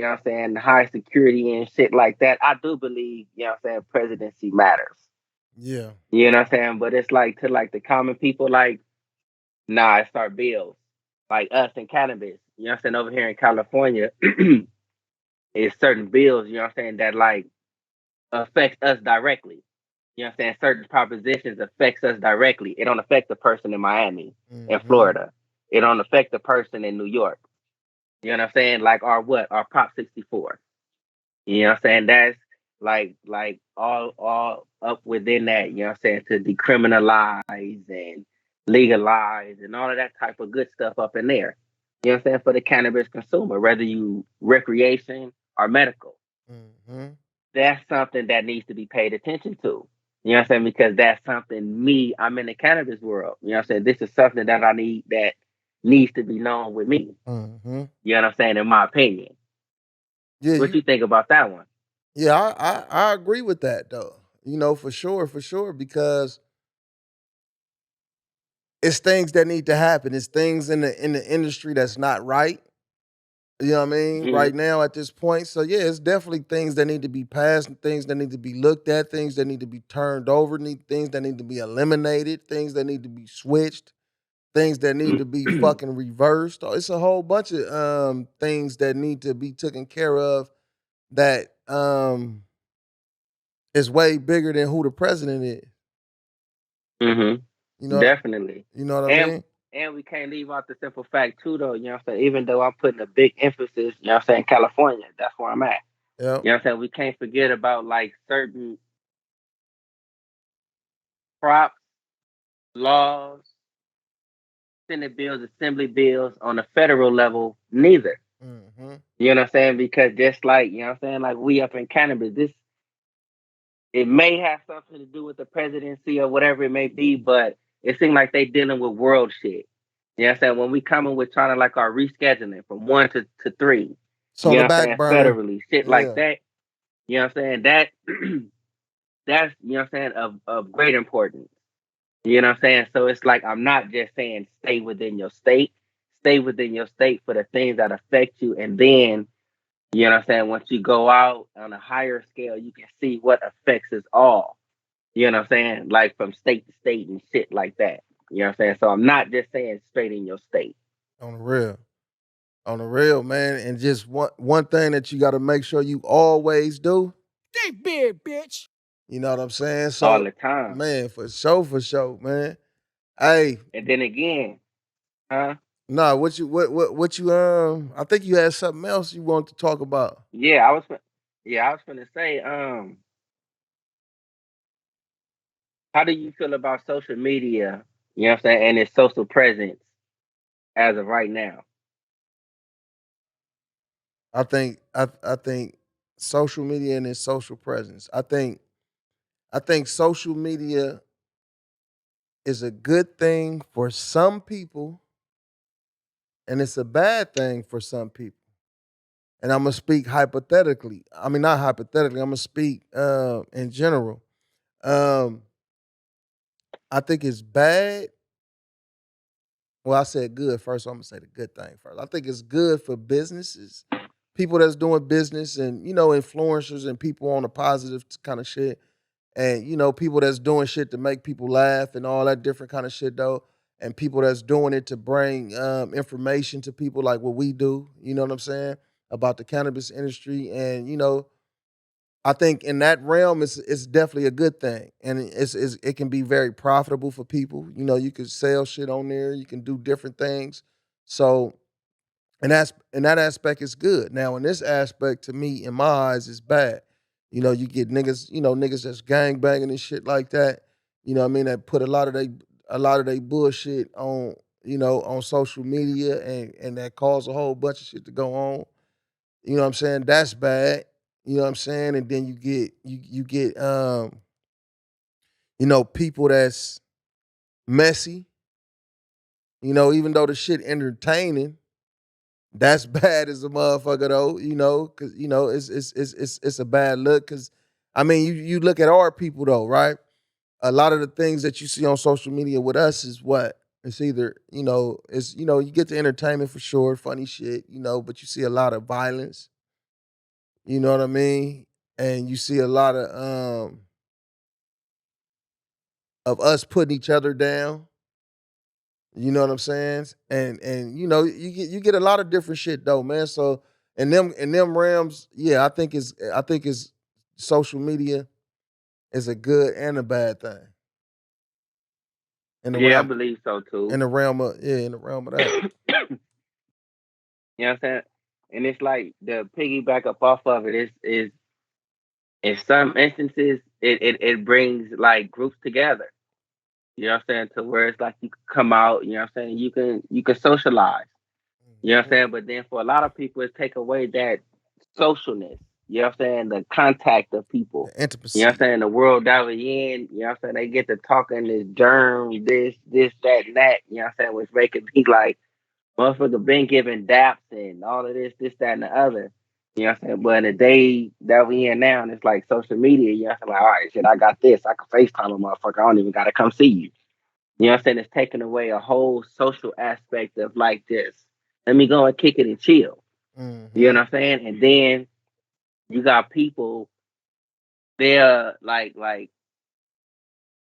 [SPEAKER 1] know what I'm saying, high security and shit like that, I do believe, you know what I'm saying, presidency matters.
[SPEAKER 3] Yeah.
[SPEAKER 1] You know what I'm saying? But it's like to like the common people, like, nah, it's our bills. Like us in cannabis. You know what I'm saying? Over here in California, it's certain bills, you know what I'm saying, that like affects us directly. You know what I'm saying? Certain propositions affects us directly. It don't affect the person in Miami, in
[SPEAKER 3] Mm-hmm.
[SPEAKER 1] Florida. It don't affect the person in New York. You know what I'm saying? Like our what? Our Prop 64. You know what I'm saying? That's like all up within that, you know what I'm saying, to decriminalize and legalize and all of that type of good stuff up in there. You know what I'm saying? For the cannabis consumer, whether you recreation or medical.
[SPEAKER 3] Mm-hmm.
[SPEAKER 1] That's something that needs to be paid attention to. You know what I'm saying? Because that's something I'm in the cannabis world. You know what I'm saying? This is something that I need that needs to be known with me.
[SPEAKER 3] Mm-hmm.
[SPEAKER 1] You know what I'm saying? In my opinion.
[SPEAKER 3] Yeah,
[SPEAKER 1] What you think about that one?
[SPEAKER 3] yeah, I agree with that though. For sure, because it's things that need to happen. It's things in the industry that's not right. You know what I mean?
[SPEAKER 1] Hmm.
[SPEAKER 3] Right now at this point. So yeah, it's definitely things that need to be passed, and things that need to be looked at, things that need to be turned over, things that need to be eliminated, things that need to be switched, things that need to be fucking reversed. It's a whole bunch of things that need to be taken care of that is way bigger than who the president is.
[SPEAKER 1] Hmm.
[SPEAKER 3] You know what
[SPEAKER 1] Definitely.
[SPEAKER 3] you know what I
[SPEAKER 1] And
[SPEAKER 3] mean?
[SPEAKER 1] and we can't leave out the simple fact too though, you know what I'm saying? Even though I'm putting a big emphasis, you know what I'm saying, California, that's where I'm at.
[SPEAKER 3] Yep.
[SPEAKER 1] You know what I'm saying? We can't forget about like certain props, laws, Senate bills, assembly bills on the federal level, neither.
[SPEAKER 3] Mm-hmm.
[SPEAKER 1] You know what I'm saying? Because just like, you know what I'm saying, like we up in cannabis, this it may have something to do with the presidency or whatever it may be, but it seems like they dealing with world shit. You know what I'm saying? When we coming with trying to like our rescheduling from one to three,
[SPEAKER 3] It's
[SPEAKER 1] you
[SPEAKER 3] on
[SPEAKER 1] know
[SPEAKER 3] the
[SPEAKER 1] what I'm
[SPEAKER 3] back
[SPEAKER 1] saying,
[SPEAKER 3] burner.
[SPEAKER 1] federally, shit like
[SPEAKER 3] Yeah.
[SPEAKER 1] that. You know what I'm saying? That that's you know what I'm saying of great importance. You know what I'm saying? So it's like I'm not just saying stay within your state, stay within your state for the things that affect you, and then you know what I'm saying. Once you go out on a higher scale, you can see what affects us all. You know what I'm saying? Like from state to state and shit like that. You know what I'm saying? So I'm not just saying straight in your state
[SPEAKER 3] On the real. On the real, man. And just one thing that you gotta make sure you always do.
[SPEAKER 2] Think big, bitch.
[SPEAKER 3] You know what I'm saying?
[SPEAKER 1] all
[SPEAKER 3] So,
[SPEAKER 1] the time.
[SPEAKER 3] man, for sure, man. Hey,
[SPEAKER 1] And then again, huh?
[SPEAKER 3] nah, what you I think you had something else you wanted to talk about.
[SPEAKER 1] Yeah, I was gonna say, how do you feel about social media? You know what I'm saying, and its social presence as of right now.
[SPEAKER 3] I think social media and its social presence. I think social media is a good thing for some people and it's a bad thing for some people. And I'm gonna speak hypothetically. I mean, not hypothetically. I'm gonna speak in general. Um, I think it's bad. Well, I said good first, so I'm gonna say the good thing first. I think it's good for businesses, people that's doing business, and influencers and people on the positive kind of shit, and people that's doing shit to make people laugh and all that different kind of shit though, and people that's doing it to bring information to people like what we do. You know what I'm saying about the cannabis industry, and I think in that realm, it's definitely a good thing, and it can be very profitable for people. You can sell shit on there, you can do different things. So, in that aspect, it's good. Now, in this aspect, to me, in my eyes, is bad. You get niggas, niggas that's gang banging and shit like that. You know what I mean? That put a lot of they bullshit on on social media, and that cause a whole bunch of shit to go on. You know what I'm saying? That's bad. You know what I'm saying? And then you get people that's messy. Even though the shit entertaining, that's bad as a motherfucker though. Because it's a bad look. Because I mean, you look at our people though, right? A lot of the things that you see on social media with us is what it's either you get the entertainment for sure, funny shit, but you see a lot of violence. You know what I mean? And you see a lot of of us putting each other down. You know what I'm saying? And you get a lot of different shit though, man. So in them realms, yeah, I think is social media is a good and a bad thing in the
[SPEAKER 1] Yeah, I
[SPEAKER 3] realm
[SPEAKER 1] believe so too.
[SPEAKER 3] in the realm of that.
[SPEAKER 1] You know what I'm saying? And it's like the piggyback up off of it is in some instances it brings like groups together. You know what I'm saying? To where it's like you can come out, you know what I'm saying? You can socialize. You know what I'm
[SPEAKER 3] Mhm.
[SPEAKER 1] saying? But then for a lot of people it's take away that socialness. You know what I'm saying? The contact of people.
[SPEAKER 3] The
[SPEAKER 1] You know what I'm
[SPEAKER 3] intimacy.
[SPEAKER 1] saying? The world that we in, you know what I'm saying? They get to talking this germ, this, that, and that, you know what I'm saying? Which make it be like motherfucker been giving daps and all of this, that, and the other. You know what I'm saying? But in the day that we in now, and it's like social media, you know what I'm saying? Like, all right, shit, I got this. I can FaceTime a motherfucker. I don't even got to come see you. You know what I'm saying? It's taking away a whole social aspect of like this. Let me go and kick it and chill. You know
[SPEAKER 3] Hmm.
[SPEAKER 1] what I'm saying? And then you got people, they're like,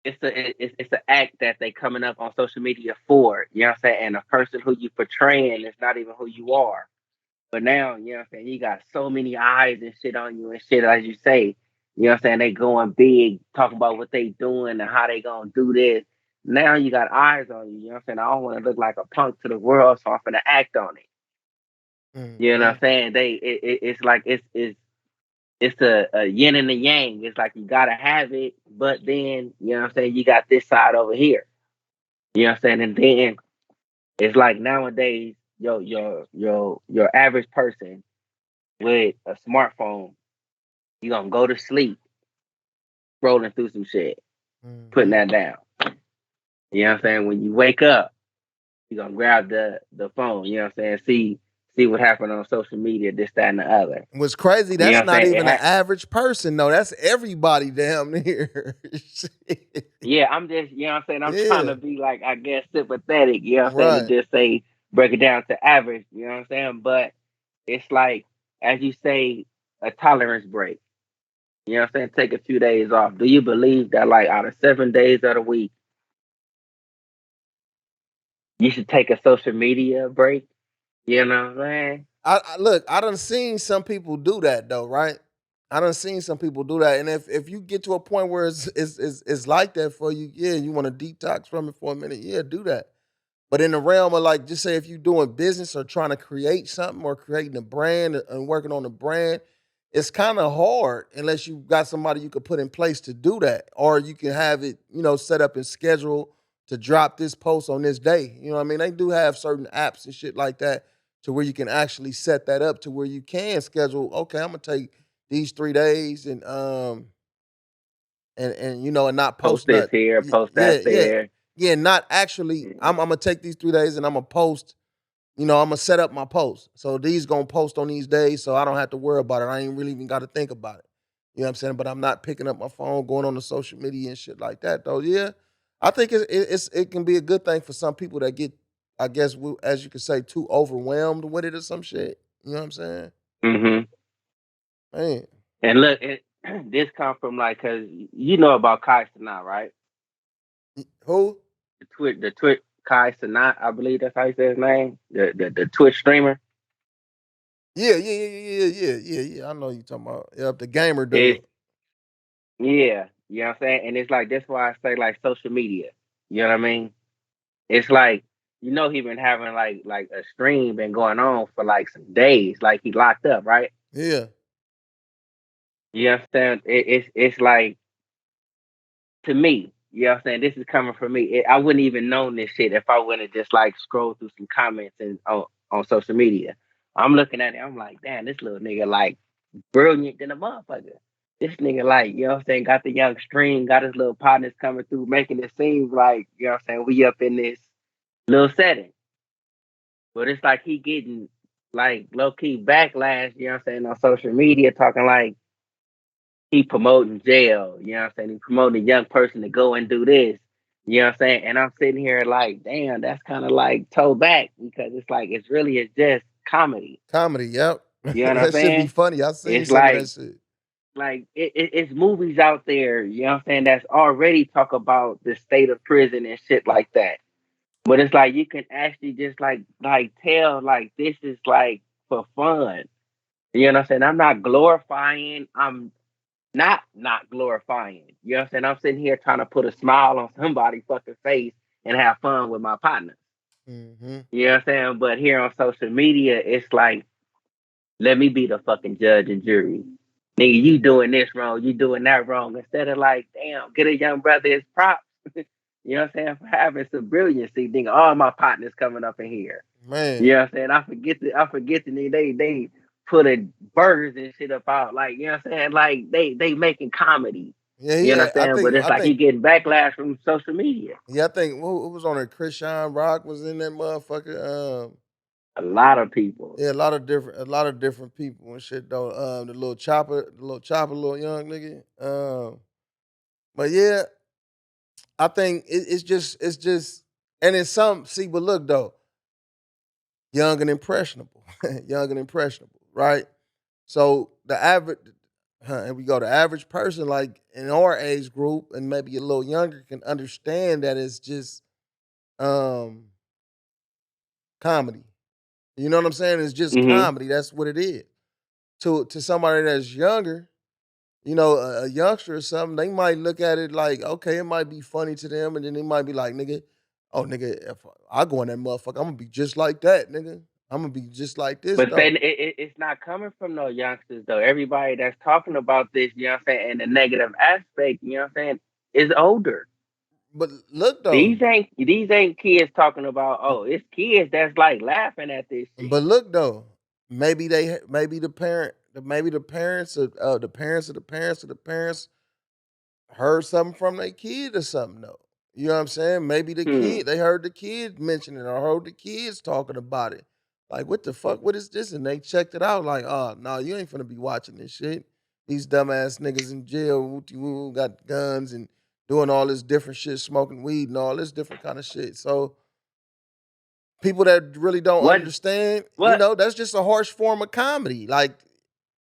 [SPEAKER 1] it's an act that they coming up on social media for. You know what I'm saying? And the person who you portraying is not even who you are. But now, you know what I'm saying, you got so many eyes and shit on you and shit, as you say. You know what I'm saying? They going big, talking about what they doing and how they gonna do this. Now you got eyes on you. You know what I'm saying? I don't want to look like a punk to the world, so I'm finna act on it. You know what
[SPEAKER 3] Hmm.
[SPEAKER 1] I'm saying? It's like it's a yin and a yang. It's like you gotta have it, but then you know what I'm saying, you got this side over here. You know what I'm saying? And then it's like nowadays, your average person with a smartphone, you gonna go to sleep scrolling through some shit, putting
[SPEAKER 3] Hmm.
[SPEAKER 1] that down. You know what I'm saying? When you wake up, you gonna grab the phone, you know what I'm saying? See what happened on social media, this, that, and the other.
[SPEAKER 3] What's crazy,
[SPEAKER 1] You know
[SPEAKER 3] that's
[SPEAKER 1] what I'm
[SPEAKER 3] not
[SPEAKER 1] saying?
[SPEAKER 3] even an average person, though. That's everybody damn near. Shit.
[SPEAKER 1] Yeah, I'm just, you know what I'm saying? I'm trying
[SPEAKER 3] Yeah.
[SPEAKER 1] to be like, I guess, sympathetic, you know what I'm saying, to
[SPEAKER 3] Right.
[SPEAKER 1] just say, break it down to average, you know what I'm saying? But it's like, as you say, a tolerance break. You know what I'm saying? Take a few days off. Do you believe that, like, out of 7 days of the week, you should take a social media break? You know what I'm saying?
[SPEAKER 3] I look, I done seen some people do that though, right? I done seen some people do that. And if you get to a point where it's like that for you, yeah, you want to detox from it for a minute, yeah, do that. But in the realm of like, just say if you're doing business or trying to create something or creating a brand and working on a brand, it's kind of hard unless you got somebody you could put in place to do that. Or you can have it, set up and schedule to drop this post on this day. You know what I mean? They do have certain apps and shit like that to where you can actually set that up to where you can schedule, okay, I'm gonna take these 3 days and not
[SPEAKER 1] Post
[SPEAKER 3] post
[SPEAKER 1] this
[SPEAKER 3] nothing.
[SPEAKER 1] here, post
[SPEAKER 3] Yeah,
[SPEAKER 1] that
[SPEAKER 3] yeah.
[SPEAKER 1] there.
[SPEAKER 3] Yeah, not actually. I'm gonna take these 3 days and I'm gonna post. I'm gonna set up my post. So these gonna post on these days, so I don't have to worry about it. I ain't really even got to think about it. You know what I'm saying? But I'm not picking up my phone, going on the social media and shit like that. Though, yeah, I think it can be a good thing for some people that get, I guess, as you could say, too overwhelmed with it or some shit. You know what I'm saying?
[SPEAKER 1] Hmm.
[SPEAKER 3] Man,
[SPEAKER 1] And look, this come from like, cause you know about Kai Sanat, right?
[SPEAKER 3] who?
[SPEAKER 1] The Twitch Kai Sanat, I believe that's how you say his name. The Twitch streamer
[SPEAKER 3] Yeah, yeah, yeah, yeah, yeah, yeah, yeah. I know you talking about. Yep, the gamer
[SPEAKER 1] is,
[SPEAKER 3] dude.
[SPEAKER 1] yeah, you know what I'm saying. And it's like that's why I say like social media. You know what I mean? It's like, he been having like a stream been going on for like some days, like he locked up, right?
[SPEAKER 3] Yeah.
[SPEAKER 1] You understand? It's like, to me, you know what I'm saying? This is coming from me. I wouldn't even known this shit if I wouldn't just like scroll through some comments and on social media. I'm looking at it, I'm like, damn, this little nigga like brilliant than a motherfucker. This nigga like, you know what I'm saying, got the young stream, got his little partners coming through, making it seem like, you know what I'm saying, we up in this little setting. But it's like he getting like low key backlash, you know what I'm saying, on social media, talking like he promoting jail, you know what I'm saying? He promoting a young person to go and do this. You know what I'm saying? And I'm sitting here like, damn, that's kind of like toe back, because it's like it's just comedy.
[SPEAKER 3] Comedy, yep.
[SPEAKER 1] You know what I'm
[SPEAKER 3] That should be
[SPEAKER 1] saying?
[SPEAKER 3] funny. I seen
[SPEAKER 1] It's
[SPEAKER 3] some of that
[SPEAKER 1] like,
[SPEAKER 3] shit.
[SPEAKER 1] it's movies out there, you know what I'm saying, that's already talk about the state of prison and shit like that. But it's like you can actually just like tell like this is like for fun. You know what I'm saying? I'm not glorifying. I'm not glorifying. You know what I'm saying? I'm sitting here trying to put a smile on somebody's fucking face and have fun with my partner.
[SPEAKER 3] Mm-hmm.
[SPEAKER 1] You know what I'm saying? But here on social media, it's like, let me be the fucking judge and jury. Nigga, you doing this wrong, you doing that wrong. Instead of like, damn, get a young brother his props. You know what I'm saying? For having some brilliancy. Nigga, all my partners coming up in here. You
[SPEAKER 3] Man.
[SPEAKER 1] know what I'm saying? I forget the nigga, they put a burgers and shit up out. Like, you know what I'm saying? Like they making comedy.
[SPEAKER 3] Yeah,
[SPEAKER 1] You know
[SPEAKER 3] yeah.
[SPEAKER 1] what I'm saying? But it's
[SPEAKER 3] I
[SPEAKER 1] like he
[SPEAKER 3] think
[SPEAKER 1] getting backlash from social media.
[SPEAKER 3] yeah, I think who was on it? Christian Rock was in that motherfucker.
[SPEAKER 1] A lot of people.
[SPEAKER 3] Yeah, a lot of different people and shit though. The little young nigga. But yeah, I think it's just, and it's some see, but look though, young and impressionable, young and impressionable, right? So the average, and we go, the average person like in our age group and maybe a little younger can understand that it's just um comedy. You know what I'm saying? It's just
[SPEAKER 1] Hmm.
[SPEAKER 3] comedy. That's what it is. To somebody that's younger, you know, a youngster or something, they might look at it like, okay, it might be funny to them, and then they might be like, nigga, oh nigga, if I go in that motherfucker, I'm gonna be just like that, nigga. I'm gonna be just like this
[SPEAKER 1] But then
[SPEAKER 3] though.
[SPEAKER 1] it's not coming from no youngsters though. Everybody that's talking about this, you know what I'm saying, and the negative aspect, you know what I'm saying, is older.
[SPEAKER 3] But look though,
[SPEAKER 1] These ain't kids talking about, oh, it's kids that's like laughing at this shit.
[SPEAKER 3] but look though, maybe the parent, maybe the parents of the parents of the parents of the parents heard something from their kid or something though. You know what I'm saying? Maybe the
[SPEAKER 1] Hmm.
[SPEAKER 3] kid, they heard the kid mention it or heard the kids talking about it. Like, what the fuck? What is this? And they checked it out. Like, oh no, you ain't finna be watching this shit. These dumbass niggas in jail, wooty woo, got guns and doing all this different shit, smoking weed and all this different kind of shit. So people that really don't
[SPEAKER 1] What
[SPEAKER 3] understand, you
[SPEAKER 1] what
[SPEAKER 3] know, that's just a harsh form of comedy. Like,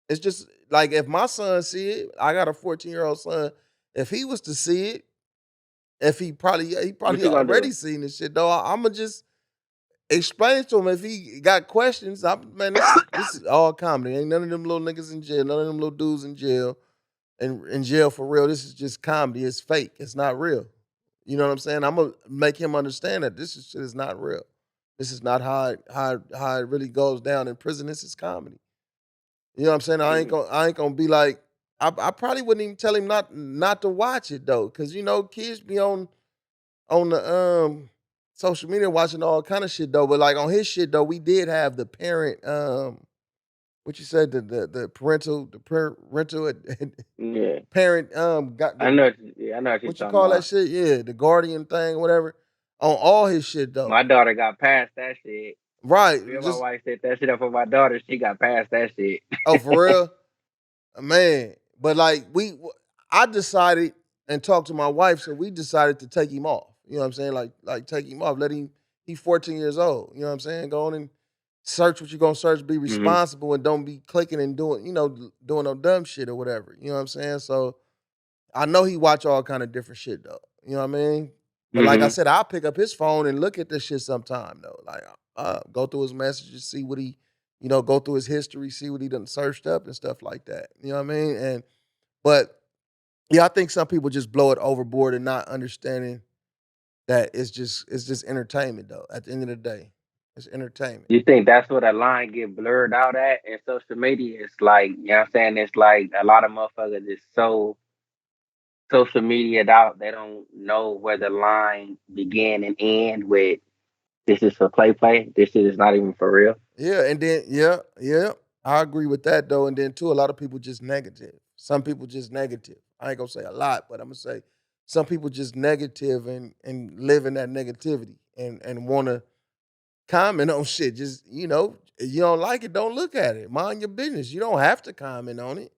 [SPEAKER 3] it's just like if my son see it, I got a 14-year-old son. If he was to see it, if he
[SPEAKER 1] what
[SPEAKER 3] probably
[SPEAKER 1] you gonna
[SPEAKER 3] already
[SPEAKER 1] do?
[SPEAKER 3] seen this shit though. I'm gonna just explain to him if he got questions. Man, this is all comedy. Ain't none of them little niggas in jail. None of them little dudes in jail. And in jail for real. This is just comedy. It's fake. It's not real. You know what I'm saying? I'm gonna make him understand that shit is not real. This is not how it really goes down in prison. This is comedy. You know what I'm saying?
[SPEAKER 1] Hmm.
[SPEAKER 3] I ain't gonna be like I probably wouldn't even tell him not to watch it though, because you know kids be on the social media watching all kind of shit though. But like on his shit though, we did have the parent what you said the parental
[SPEAKER 1] Yeah.
[SPEAKER 3] parent got the
[SPEAKER 1] I know what you're
[SPEAKER 3] what you
[SPEAKER 1] talking
[SPEAKER 3] call that
[SPEAKER 1] about.
[SPEAKER 3] shit? Yeah, the guardian thing, whatever. On all his shit though.
[SPEAKER 1] My daughter got past that shit.
[SPEAKER 3] Right.
[SPEAKER 1] Me and my
[SPEAKER 3] Just
[SPEAKER 1] wife set that shit up for my daughter. She got past that shit.
[SPEAKER 3] oh for real? Man. But like I decided and talked to my wife, so we decided to take him off. You know what I'm saying? Like take him off. Let him he's 14 years old. You know what I'm saying? Go on and search what you're gonna search, be
[SPEAKER 1] Hmm.
[SPEAKER 3] responsible and don't be clicking and doing, doing no dumb shit or whatever. You know what I'm saying? So I know he watch all kind of different shit though. You know what I mean? But like I
[SPEAKER 1] Hmm.
[SPEAKER 3] said, I'll pick up his phone and look at this shit sometime though. Like go through his messages, see what he, go through his history, see what he done searched up and stuff like that. You know what I mean? And but yeah, I think some people just blow it overboard and not understanding that it's just entertainment though. At the end of the day, it's entertainment.
[SPEAKER 1] You think that's where the line get blurred out at in social media? It's like, you know what I'm saying? It's like a lot of motherfuckers is so social media out, they don't know where the line begin and end with this is for play. This shit is not even for real.
[SPEAKER 3] Yeah, and then yeah, I agree with that though. And then too, a lot of people just negative. Some people just negative. I ain't gonna say a lot, but I'm gonna say some people just negative and live in that negativity and want to comment on shit. Just you don't like it, don't look at it. Mind your business. You don't have to comment on it.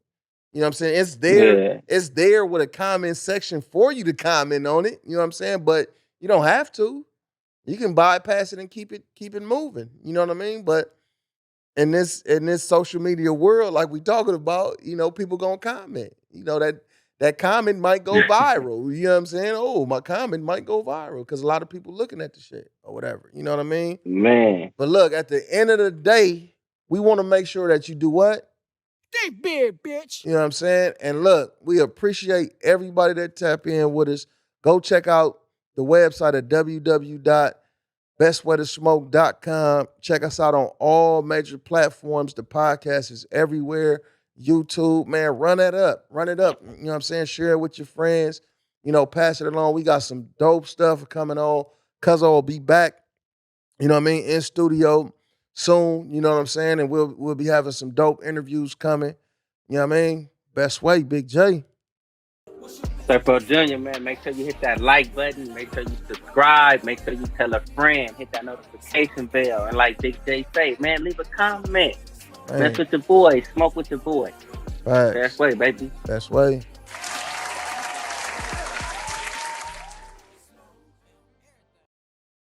[SPEAKER 3] You know what I'm saying? It's there.
[SPEAKER 1] Yeah.
[SPEAKER 3] It's there with a comment section for you to comment on it. You know what I'm saying? But you don't have to. You can bypass it and keep it moving. You know what I mean? But in this social media world, like we talking about, people gonna comment. That comment might go viral. You know what I'm saying? Oh, my comment might go viral because a lot of people looking at the shit or whatever. You know what I mean?
[SPEAKER 1] Man.
[SPEAKER 3] But look, at the end of the day, we want to make sure that you do what?
[SPEAKER 2] Stay big, bitch.
[SPEAKER 3] You know what I'm saying? And look, we appreciate everybody that tap in with us. Go check out the website at www.bestwaytosmoke.com. Check us out on all major platforms. The podcast is everywhere. YouTube, man, run it up. Run it up. You know what I'm saying? Share it with your friends. Pass it along. We got some dope stuff coming on. Cuzzo will be back, you know what I mean, in studio soon. You know what I'm saying? And we'll be having some dope interviews coming. You know what I mean? Best way, Big J.
[SPEAKER 1] Surfo Jr., man, make sure you hit that like button. Make sure you subscribe. Make sure you tell a friend. Hit that notification bell. And like Big J say, man, leave a comment. Mess with your boy. Smoke with your boy.
[SPEAKER 3] Right.
[SPEAKER 1] Best way, baby.
[SPEAKER 3] Best way.